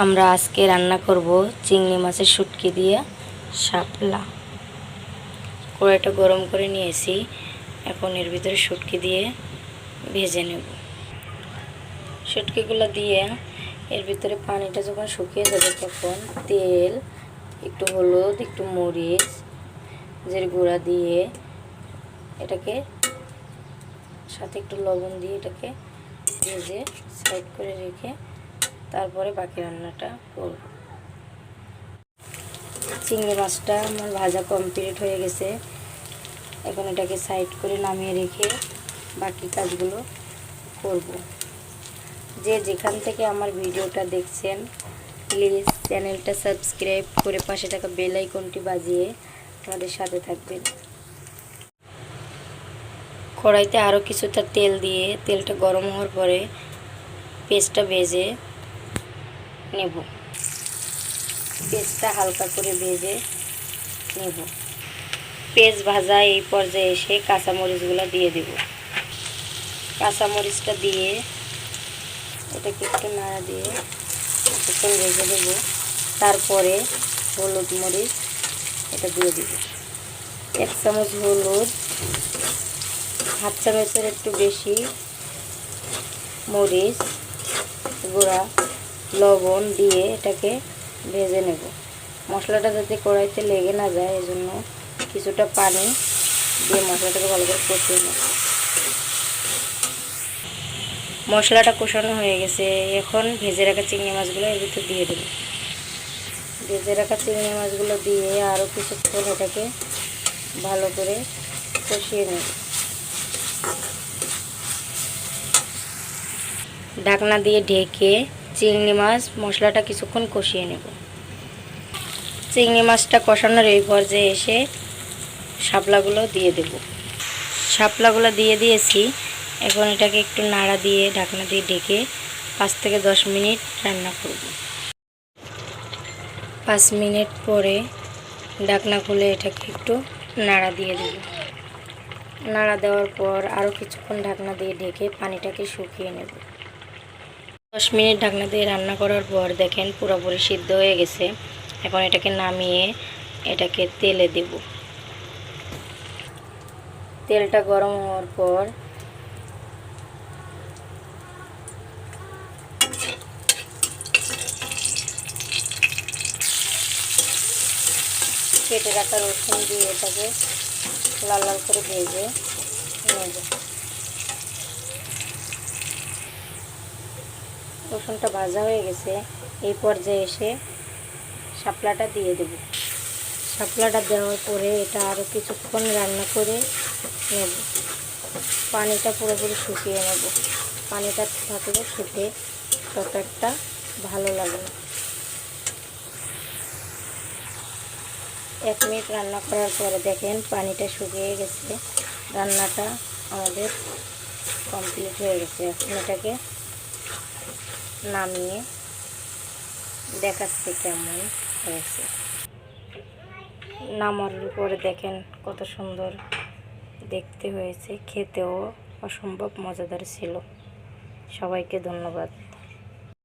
আমরা আজকে রান্না করব চিংড়ি মাছের শুটকি দিয়ে শাপলা। কড়াইটা গরম করে নিয়েছি, এখন এর ভিতরে শুটকি দিয়ে ভেজে নেব। শুটকিগুলো দিয়ে এর ভিতরে পানিটা যখন শুকিয়ে যাবে তখন তেল, একটু হলুদ, একটু মরিচ, জিরে গুঁড়া দিয়ে এটাকে সাথে একটু লবণ দিয়ে এটাকে ভেজে সাইড করে রেখে তারপরে বাকি রান্নাটা করব। চিংড়ি মাছটা আমার ভাজা কমপ্লিট হয়ে গেছে, এখন এটাকে সাইড করে নামিয়ে রেখে বাকি কাজগুলো করব। যে যেখান থেকে আমার ভিডিওটা দেখছেন প্লিজ চ্যানেলটা সাবস্ক্রাইব করে পাশে থাকা বেল আইকনটি বাজিয়ে আমাদের সাথে থাকবেন। কড়াইতে আরও কিছুটা তেল দিয়ে তেলটা গরম হওয়ার পরে পেঁয়াজটা ভেজে নেব। পেঁয়াজটা হালকা করে ভেজে নেব। পেঁয়াজ ভাজা এই পর্যায়ে এসে কাঁচামরিচগুলো দিয়ে দেব। কাঁচামরিচটা দিয়ে এটাকে একটু নাড়া দিয়ে কিছুক্ষণ ভেজে দেব। তারপরে হলুদ মরিচ এটা দিয়ে দেব। 1 চামচ হলুদ, হাফ চামচের একটু বেশি মরিচ গুঁড়া, লবণ দিয়ে এটাকে ভেজে নেব। মশলাটা যাতে কড়াইতে লেগে না যায় এজন্য কিছুটা পানি দিয়ে মশলাটাকে ভালো করে কষিয়ে নেব। মশলাটা কষানো হয়ে গেছে, এখন ভেজে রাখা চিংড়ি মাছগুলো এর ভিতরে দিয়ে দেব। ভেজে রাখা চিংড়ি মাছগুলো দিয়ে আরও কিছুক্ষণ এটাকে ভালো করে কষিয়ে নেব। ঢাকনা দিয়ে ঢেকে চিংড়ি মাছ মশলাটা কিছুক্ষণ কষিয়ে নেব। চিংড়ি মাছটা কষানোর এই পর্যায়ে এসে শাপলাগুলো দিয়ে দেব। শাপলাগুলো দিয়ে দিয়েছি, এখন এটাকে একটু নাড়া দিয়ে ঢাকনা দিয়ে ঢেকে 5 থেকে 10 মিনিট রান্না করব। 5 মিনিট পরে ঢাকনা খুলে এটাকে একটু নাড়া দিয়ে দেব। নাড়া দেওয়ার পর আরও কিছুক্ষণ ঢাকনা দিয়ে ঢেকে পানিটাকে শুকিয়ে নেব। 10 মিনিট ঢাকনা দিয়ে রান্না করার পর দেখেন পুরোপুরি সিদ্ধ হয়ে গেছে। এখন এটাকে নামিয়ে এটাকে তেলে দেব। তেলটা গরম হওয়ার পর কেটে রাখা রসুন দিয়ে এটাকে লাল লাল করে ভেজে নেব। রসুনটা ভাজা হয়ে গেছে, এই পর্যায়ে এসে শাপলাটা দিয়ে দেব। শাপলাটা দেওয়ার পরে এটা আরও কিছুক্ষণ রান্না করে নেব। পানিটা পুরোপুরি শুকিয়ে নেব। পানিটা থাকলে খেতে তত একটা ভালো লাগবে। 1 মিনিট রান্না করার পরে দেখেন পানিটা শুকিয়ে গেছে, রান্নাটা আমাদের কমপ্লিট হয়ে গেছে। এখন এটাকে নামিয়ে দেখাচ্ছি কেমন হয়েছে। নামানোর পরে দেখেন কত সুন্দর দেখতে হয়েছে, খেতেও অসম্ভব মজাদার ছিল। সবাইকে ধন্যবাদ।